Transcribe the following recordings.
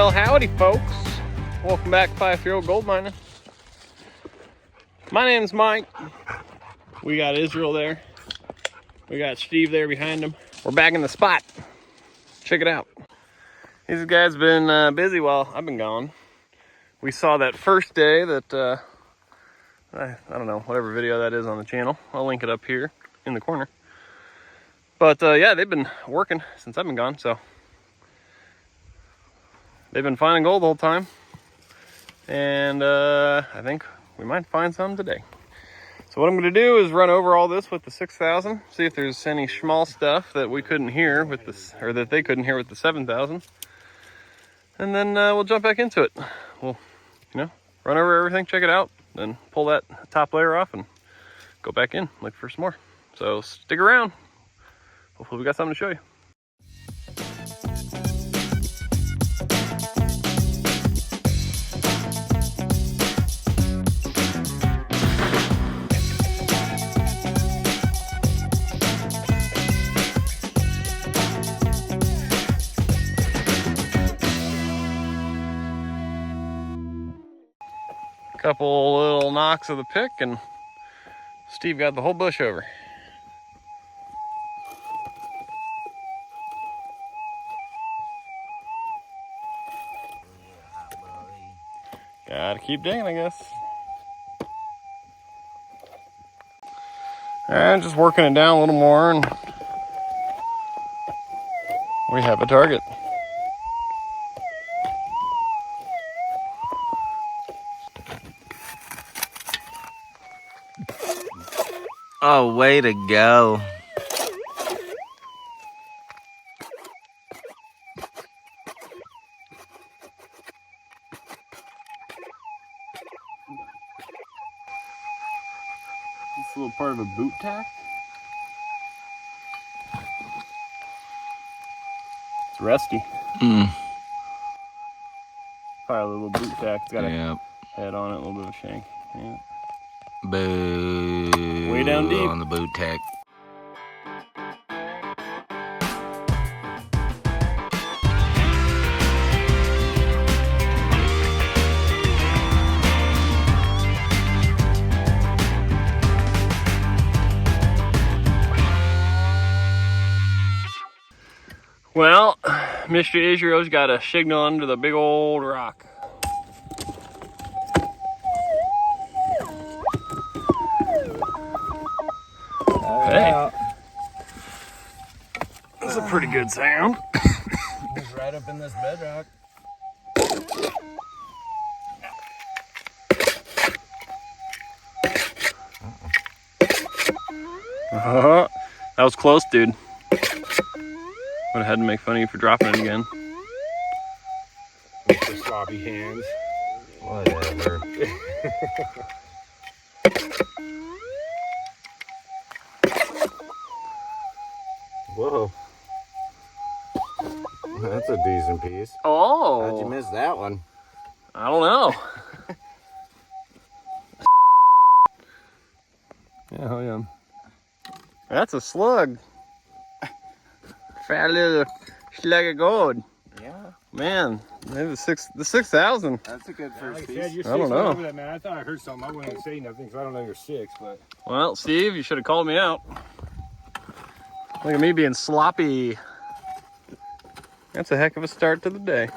Well, howdy folks. Welcome back to 5-Year-Old Gold Mining. My name's Mike. We got Israel there. We got Steve there behind him. We're back in the spot. Check it out. These guys been busy while I've been gone. We saw that first day that, I don't know, whatever video that is on the channel. I'll link it up here in the corner. But yeah, they've been working since I've been gone, so they've been finding gold the whole time. And I think we might find some today. So what I'm going to do is run over all this with the 6000, see if there's any small stuff that we couldn't hear with this, or that they couldn't hear with the 7000. And then we'll jump back into it. We'll, run over everything, check it out, then pull that top layer off and go back in, look for some more. So stick around. Hopefully we got something to show you. Couple little knocks of the pick and Steve got the whole bush over. Gotta keep digging, I guess. Alright, just working it down a little more and we have a target. Oh, way to go. This is a little part of a boot tack. It's rusty. Probably a little boot tack. It's got a head on it, a little bit of a shank. Yeah. Boo. Way down deep. On the boot tack. Well, Mr. Israel's got a signal under the big old rock. Hey, that's a pretty good sound. He's right up in this bedrock. That was close, dude. Would have had to make fun of you for dropping it again. With the sloppy hands. Whatever. Whoa. That's a decent piece. Oh. How'd you miss that one? I don't know. Yeah, hell yeah. That's a slug. Fat little slug of gold. Yeah. Man, maybe the 6000. That's a good first Like I piece. said, you're I don't 6 know. over that, man. I thought I heard something. I wouldn't say nothing because I don't know you're 6, but Well, Steve, you should have called me out. Look at me being sloppy. That's a heck of a start to the day.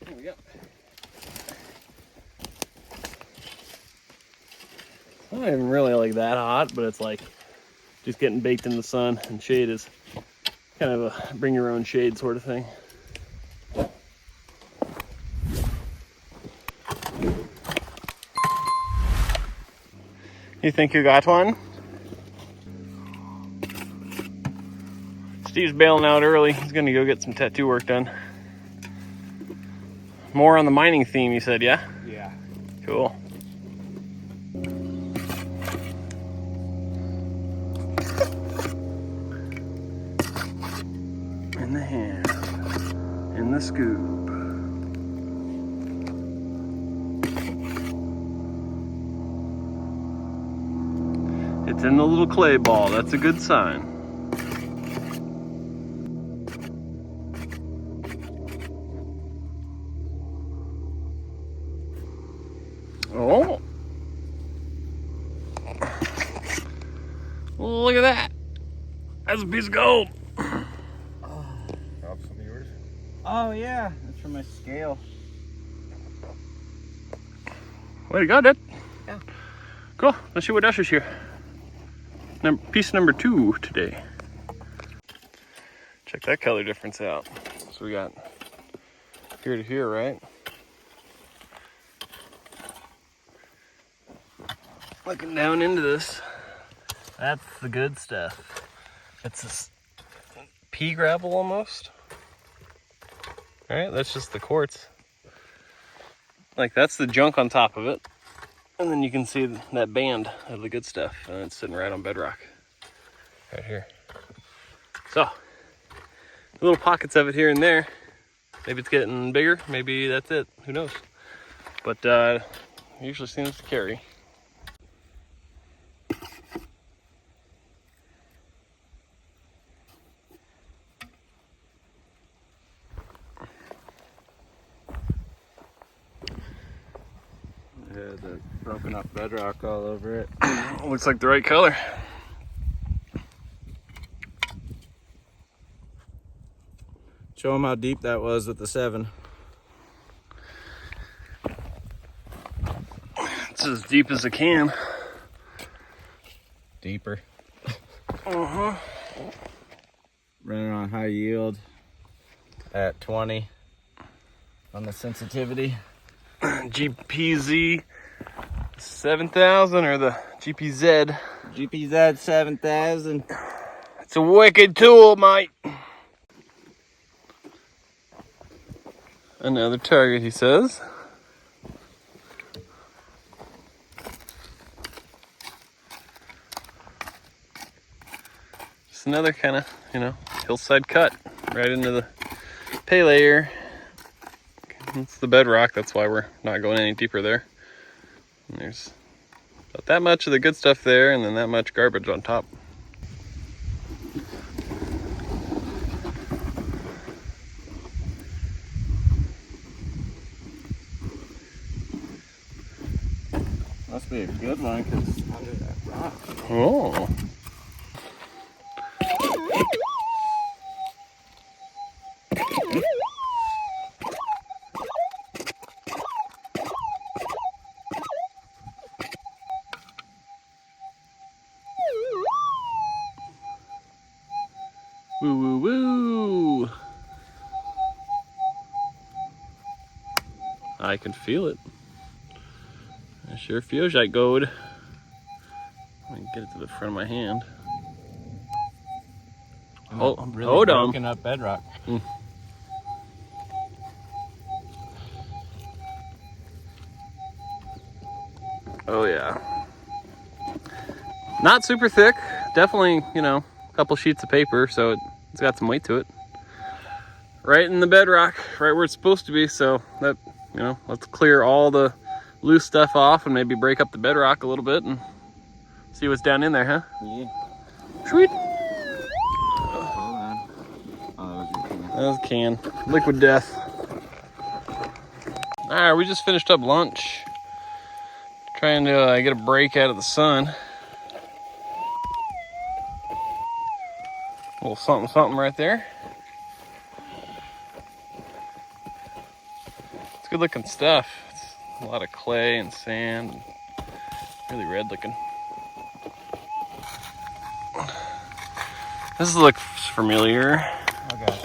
There we go. Not even really like that hot, but it's like just getting baked in the sun, and shade is kind of a bring your own shade sort of thing. You think you got one? Steve's bailing out early. He's gonna go get some tattoo work done. More on the mining theme, you said, yeah? Yeah. Cool. In the hand, in the scoop. It's in the little clay ball. That's a good sign. Oh. Look at that. That's a piece of gold. Drop some of yours. Oh yeah, that's from my scale. Way to go, Dad. Yeah. Cool. Let's see what else is here. Piece number 2 today. Check that color difference out. So we got here to here, right? Looking down into this, that's the good stuff. It's this pea gravel almost. All right, that's just the quartz. Like that's the junk on top of it. And then you can see that band of the good stuff, and it's sitting right on bedrock, right here. So, little pockets of it here and there. Maybe it's getting bigger, maybe that's it, who knows. But it usually seems to carry. Yeah, the broken up bedrock all over it. Looks like the right color. Show them how deep that was with the 7. It's as deep as it can. Deeper. Uh-huh. Running on high yield at 20 on the sensitivity. GPZ 7000 or the GPZ. GPZ 7000. It's a wicked tool, mate. Another target, he says. Just another kind of, hillside cut right into the pay layer. It's the bedrock, that's why we're not going any deeper there. And there's about that much of the good stuff there, and then that much garbage on top. Must be a good one because under that rock. Oh. Woo, woo, woo. I can feel it. I sure feels like gold. Let me get it to the front of my hand. Hold on. Broken up bedrock. Oh yeah. Not super thick. Definitely, a couple sheets of paper, so it's got some weight to it. Right in the bedrock, right where it's supposed to be. So that, let's clear all the loose stuff off and maybe break up the bedrock a little bit and see what's down in there, huh? Yeah. Sweet. Hold on. Oh, That was a can. Liquid death. Alright, we just finished up lunch. Trying to get a break out of the sun. A little something something right there. It's good looking stuff. It's a lot of clay and sand. Really red looking. This looks familiar. Okay.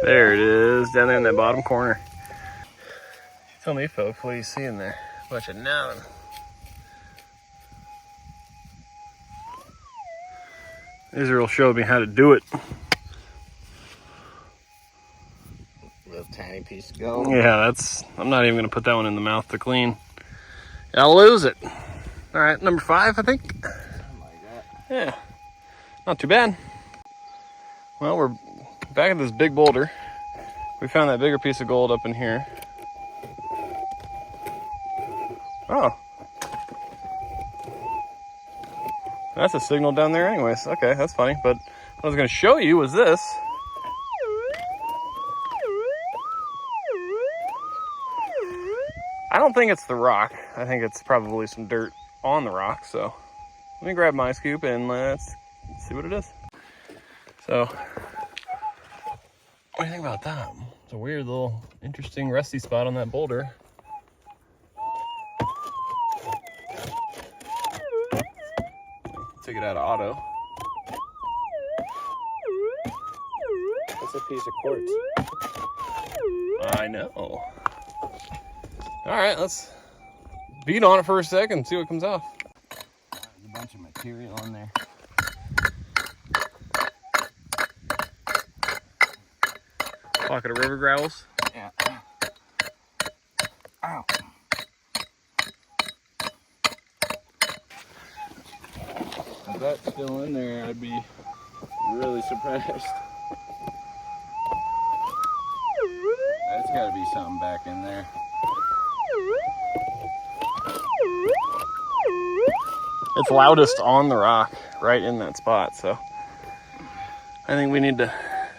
There it is, down there in that bottom corner. Tell me, folks, what do you see in there? A bunch of nothing. Israel showed me how to do it. Little tiny piece of gold. Yeah, I'm not even gonna put that one in the mouth to clean. I'll lose it. All right, number 5, I think. Something like that. Yeah, not too bad. Well, we're back at this big boulder. We found that bigger piece of gold up in here. Oh. That's a signal down there anyways. Okay, that's funny. But what I was going to show you was this. I don't think it's the rock. I think it's probably some dirt on the rock. So let me grab my scoop and let's see what it is. So, what do you think about that? It's a weird little interesting rusty spot on that boulder. Take it out of auto. That's a piece of quartz. I know. All right, let's beat on it for a second and see what comes off. There's a bunch of material in there. Pocket of river gravels. Yeah. Ow. If that's still in there, I'd be really surprised. That's got to be something back in there. It's loudest on the rock, right in that spot. So I think we need to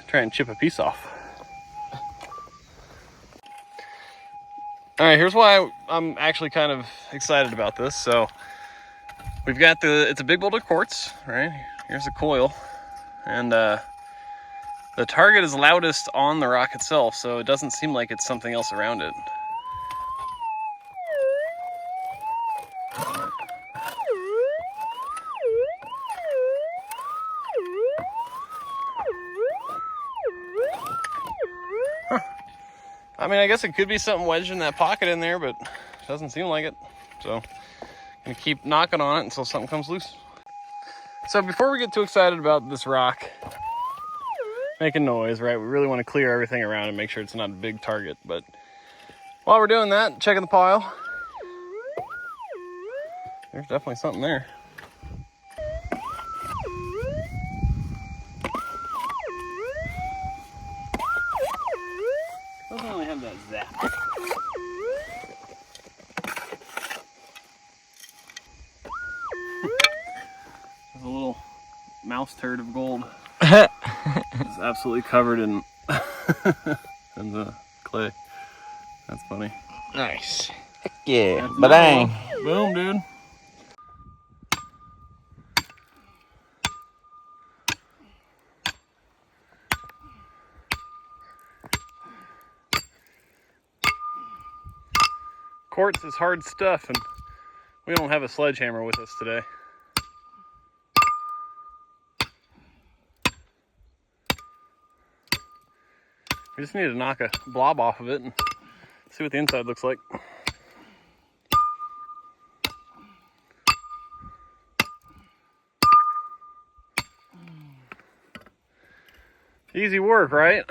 try and chip a piece off. All right, here's why I'm actually kind of excited about this. So we've got it's a big boulder quartz, right? Here's the coil. And the target is loudest on the rock itself, so it doesn't seem like it's something else around it. Huh. I mean, I guess it could be something wedged in that pocket in there, but it doesn't seem like it. So I'm gonna keep knocking on it until something comes loose. So before we get too excited about this rock making noise, right, we really want to clear everything around and make sure it's not a big target. But while we're doing that, checking the pile, there's definitely something there. Doesn't really have that zap. There's a little mouse turd of gold. It's absolutely covered in in the clay. That's funny. Nice. Heck yeah. That's Ba-dang. Boom, dude. Quartz is hard stuff, and we don't have a sledgehammer with us today. We just need to knock a blob off of it and see what the inside looks like. Easy work, right?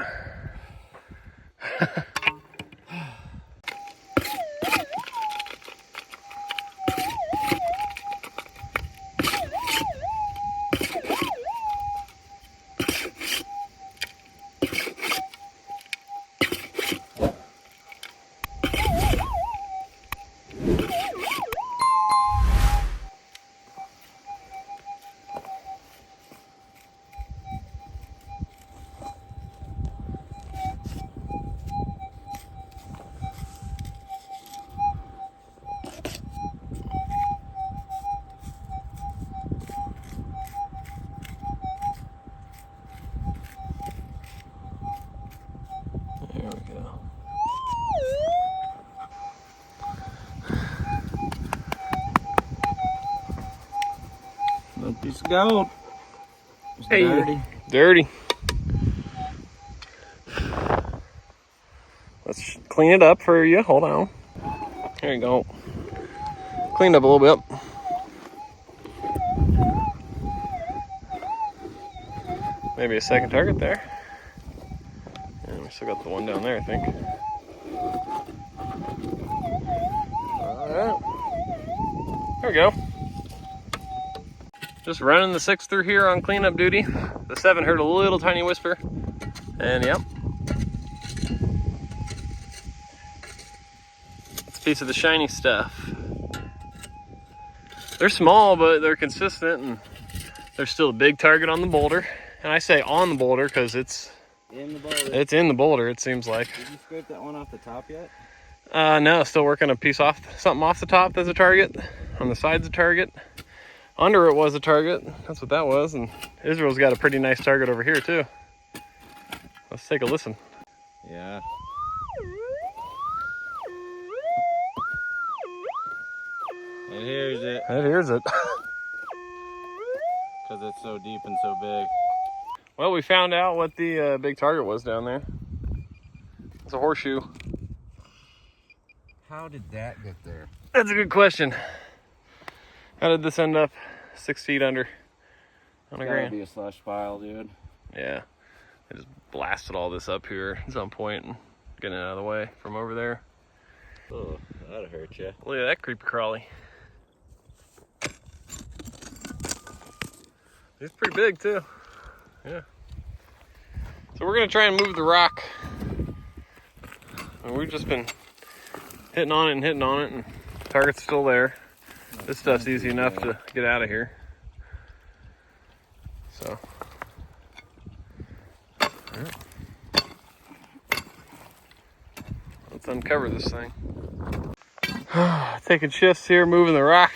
gold. It's Hey, dirty. dirty. Let's clean it up for you. Hold on. There you go. Cleaned up a little bit. Maybe a second target there. And we still got the one down there, I think. Alright. There we go. Just running the 6 through here on cleanup duty. The 7 heard a little tiny whisper. And yep. It's a piece of the shiny stuff. They're small, but they're consistent, and there's still a big target on the boulder. And I say on the boulder because it's In the boulder. it's in the boulder, it seems like. Did you scrape that one off the top yet? No, still working a piece off, something off the top that's a target. On the side's a target. Under it was a target. That's what that was. And Israel's got a pretty nice target over here too. Let's take a listen. Yeah. It hears it. It hears it. Because it's so deep and so big. Well, we found out what the big target was down there. It's a horseshoe. How did that get there? That's a good question. How did this end up 6 feet under on a Gotta grain? be a slush pile, dude. Yeah. I just blasted all this up here at some point and getting it out of the way from over there. Oh, that'll hurt you. Look at that creepy crawly. He's pretty big too. Yeah. So we're gonna try and move the rock. And we've just been hitting on it, and the target's still there. This stuff's easy enough to get out of here. So. Yeah. Let's uncover this thing. Taking shifts here, moving the rock.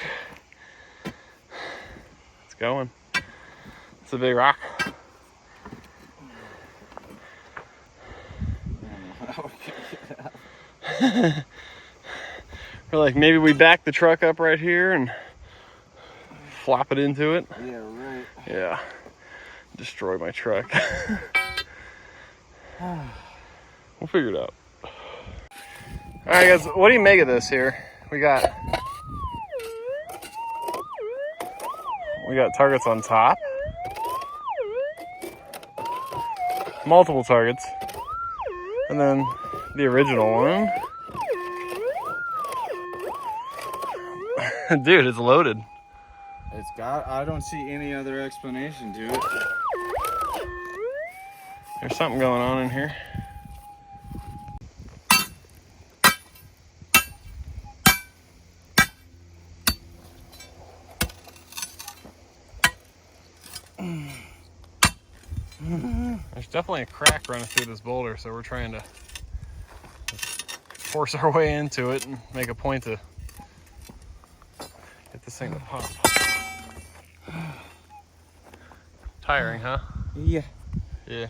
It's going. It's a big rock. We're like, maybe we back the truck up right here and flop it into it. Yeah, right. Yeah. Destroy my truck. We'll figure it out. Alright guys, what do you make of this here? We got targets on top. Multiple targets. And then the original one. Dude, it's loaded. It's got, I don't see any other explanation to it. There's something going on in here. There's definitely a crack running through this boulder, so we're trying to force our way into it and make a point to get this thing to pop. Tiring, huh? Yeah. Yeah.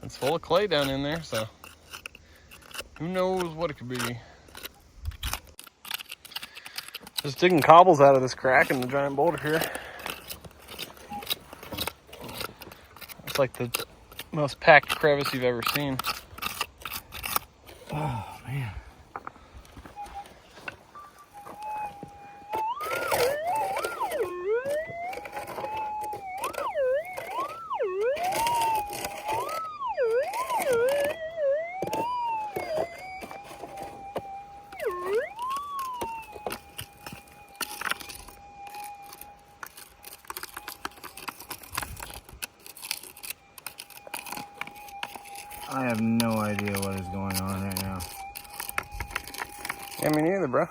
It's full of clay down in there, so who knows what it could be. Just digging cobbles out of this crack in the giant boulder here. It's like the most packed crevice you've ever seen. Oh, man. I have no idea what is going on right now. Yeah, me neither, bro.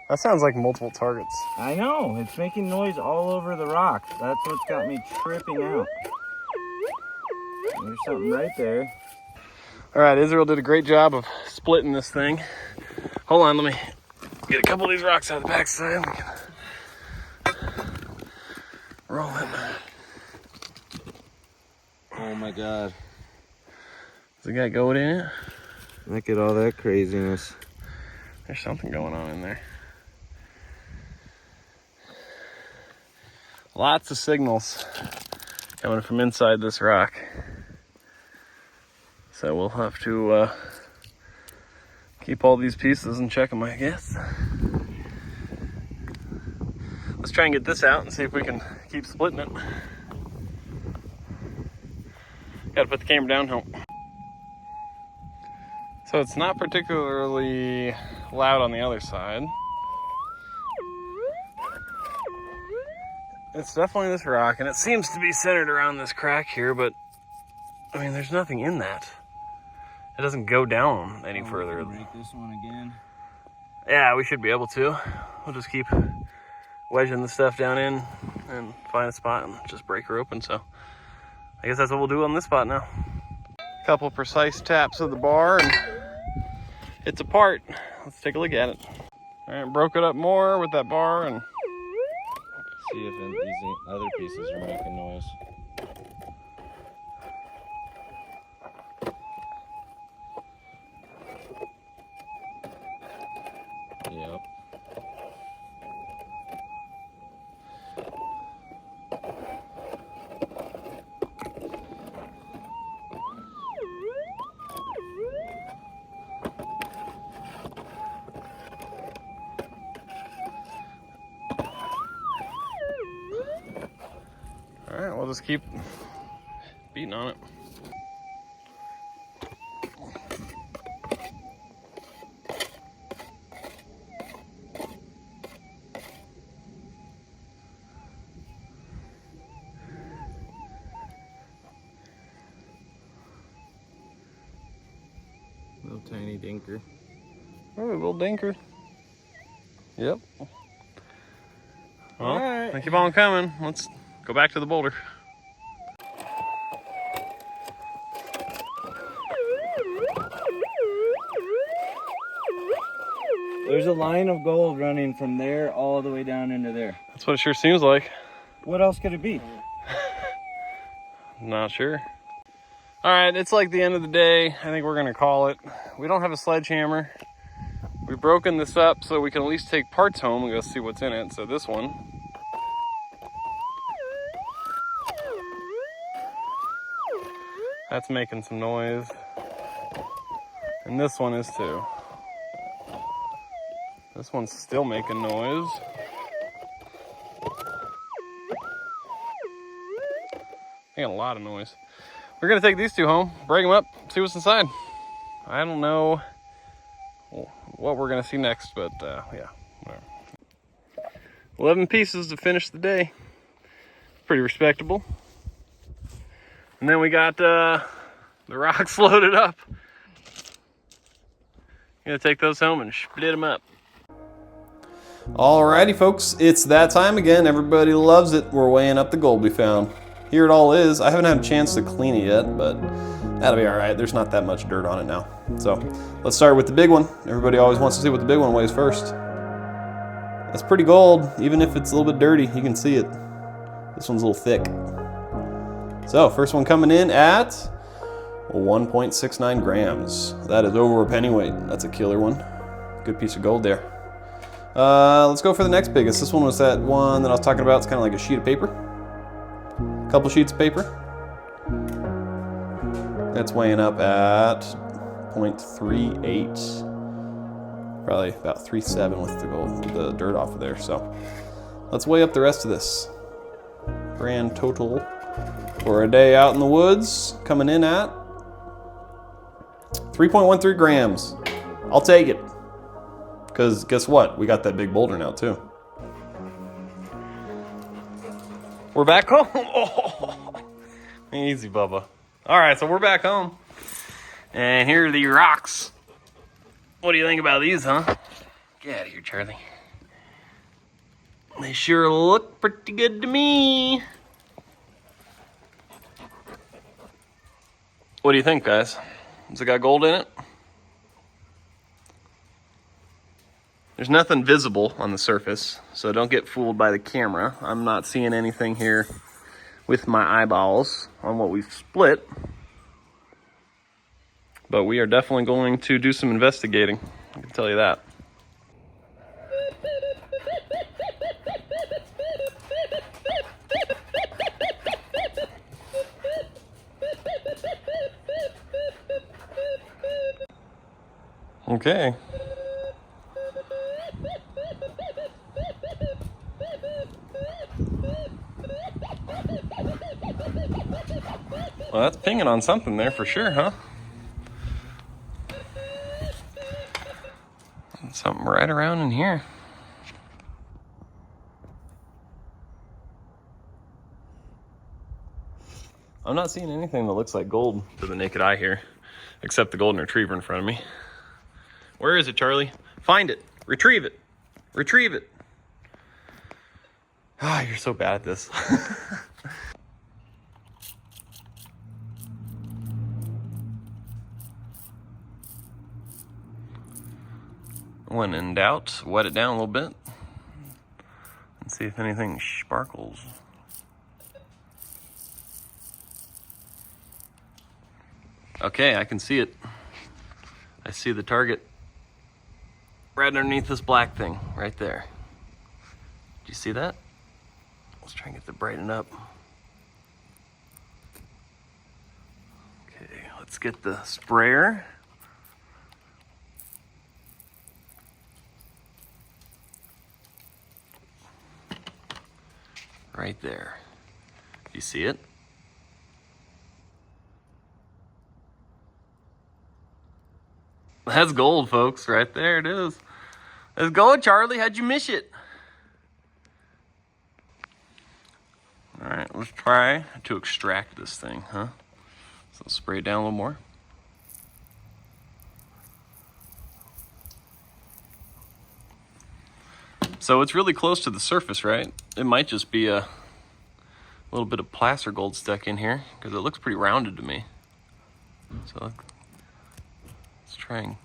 That sounds like multiple targets. I know, it's making noise all over the rock. That's what's got me tripping out. There's something right there. All right, Israel did a great job of splitting this thing. Hold on, let me get a couple of these rocks out of the backside. We can roll it. Oh my God. Does it got gold in it? Look at all that craziness. There's something going on in there. Lots of signals coming from inside this rock. So we'll have to keep all these pieces and check them, I guess. Let's try and get this out and see if we can keep splitting it. Gotta put the camera down. Help. So it's not particularly loud on the other side. It's definitely this rock, and it seems to be centered around this crack here, but I mean, there's nothing in that. It doesn't go down any further. Break this one again. Yeah, we should be able to. We'll just keep wedging the stuff down in and find a spot and just break her open. So I guess that's what we'll do on this spot now. A couple precise taps of the bar and it's apart. Let's take a look at it. All right, broke it up more with that bar and See if these other pieces are making noise. Yep. all right, we'll just keep beating on it. Little tiny dinker. Oh, a little dinker. Yep. Well, All right. they keep on coming. Let's go back to the boulder. There's a line of gold running from there all the way down into there. That's what it sure seems like. What else could it be? Not sure. All right, it's like the end of the day. I think we're gonna call it. We don't have a sledgehammer. We've broken this up so we can at least take parts home and go see what's in it. So this one. That's making some noise. And this one is too. This one's still making noise. Making a lot of noise. We're gonna take these two home, break them up, see what's inside. I don't know what we're gonna see next, but yeah, whatever. 11 pieces to finish the day. Pretty respectable. And then we got the rocks loaded up. Gonna take those home and split them up. Alrighty folks, it's that time again. Everybody loves it. We're weighing up the gold we found. Here it all is. I haven't had a chance to clean it yet, but that'll be all right. There's not that much dirt on it now. So let's start with the big one. Everybody always wants to see what the big one weighs first. That's pretty gold. Even if it's a little bit dirty, you can see it. This one's a little thick. So first one coming in at 1.69 grams. That is over a pennyweight. That's a killer one. Good piece of gold there. Let's go for the next biggest. This one was that one that I was talking about. It's kind of like a sheet of paper. Couple sheets of paper. That's weighing up at 0.38. Probably about 3.7 with the dirt off of there. So let's weigh up the rest of this. Grand total for a day out in the woods coming in at 3.13 grams. I'll take it. Because guess what? We got that big boulder now too. We're back home. Oh, easy, Bubba. All right, so we're back home. And here are the rocks. What do you think about these, huh? Get out of here, Charlie. They sure look pretty good to me. What do you think, guys? Has it got gold in it? There's nothing visible on the surface, so don't get fooled by the camera. I'm not seeing anything here with my eyeballs on what we've split. but we are definitely going to do some investigating. I can tell you that. Okay. Well, that's pinging on something there for sure, huh? Something right around in here. I'm not seeing anything that looks like gold to the naked eye here, except the golden retriever in front of me. Where is it, Charlie? Find it. Retrieve it. Retrieve it. Ah, you're so bad at this. When in doubt, wet it down a little bit and see if anything sparkles. Okay, I can see it. I see the target right underneath this black thing right there. Do you see that? Let's try and get the brighten up. Okay, let's get the sprayer. Right there. Do you see it? That's gold, folks. Right there it is. Let's go, Charlie. How'd you miss it? All right, let's try to extract this thing, huh? So let's spray it down a little more. So it's really close to the surface, right? It might just be a little bit of placer gold stuck in here because it looks pretty rounded to me. So let's try and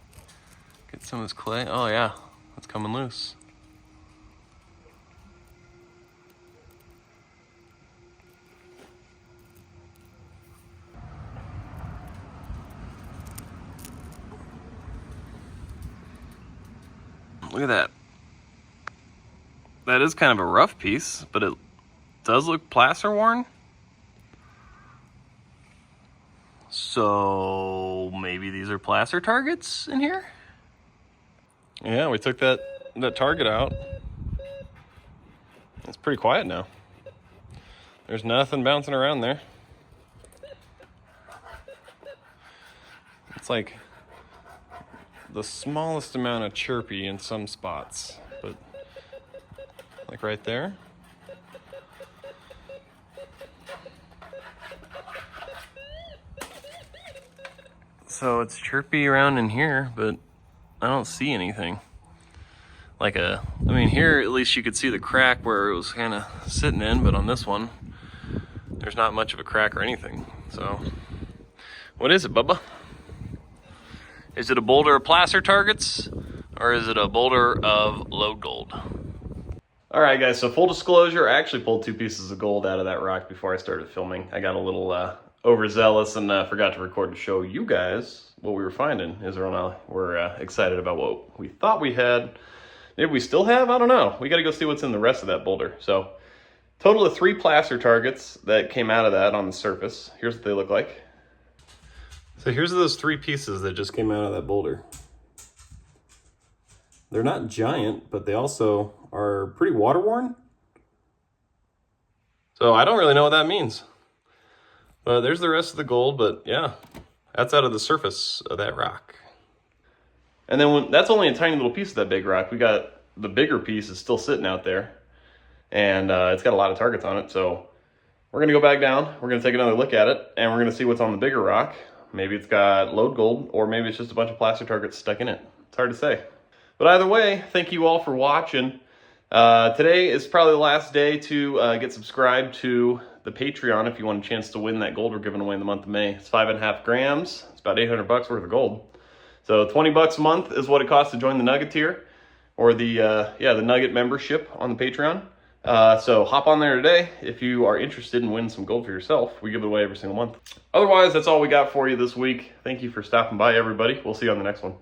get some of this clay. Oh yeah, it's coming loose. Look at that. That is kind of a rough piece, but it does look placer worn. So maybe these are placer targets in here? Yeah, we took that target out. It's pretty quiet now. There's nothing bouncing around there. It's like the smallest amount of chirpy in some spots, but like right there. So it's chirpy around in here, but I don't see anything. I mean, here at least you could see the crack where it was kind of sitting in, but on this one, there's not much of a crack or anything. So, what is it, Bubba? Is it a boulder of placer targets, or is it a boulder of load gold? All right, guys, so full disclosure, I actually pulled 2 pieces of gold out of that rock before I started filming. I got a little overzealous and forgot to record to show you guys what we were finding. Israel and I were excited about what we thought we had. Maybe we still have, I don't know. We gotta go see what's in the rest of that boulder. So, total of 3 placer targets that came out of that on the surface. Here's what they look like. So here's those 3 pieces that just came out of that boulder. They're not giant, but they also are pretty water worn. So I don't really know what that means. But there's the rest of the gold, but yeah, that's out of the surface of that rock. And then that's only a tiny little piece of that big rock. We got the bigger piece is still sitting out there, and it's got a lot of targets on it. So we're gonna go back down. We're gonna take another look at it, and we're gonna see what's on the bigger rock. Maybe it's got load gold, or maybe it's just a bunch of placer targets stuck in it. It's hard to say. But either way, thank you all for watching. Today is probably the last day to get subscribed to the Patreon if you want a chance to win that gold we're giving away in the month of May. It's 5.5 grams. It's about 800 bucks worth of gold. So 20 bucks a month is what it costs to join the Nugget tier, or the Nugget membership on the Patreon. So hop on there today if you are interested in winning some gold for yourself. We give it away every single month. Otherwise, that's all we got for you this week. Thank you for stopping by, everybody. We'll see you on the next one.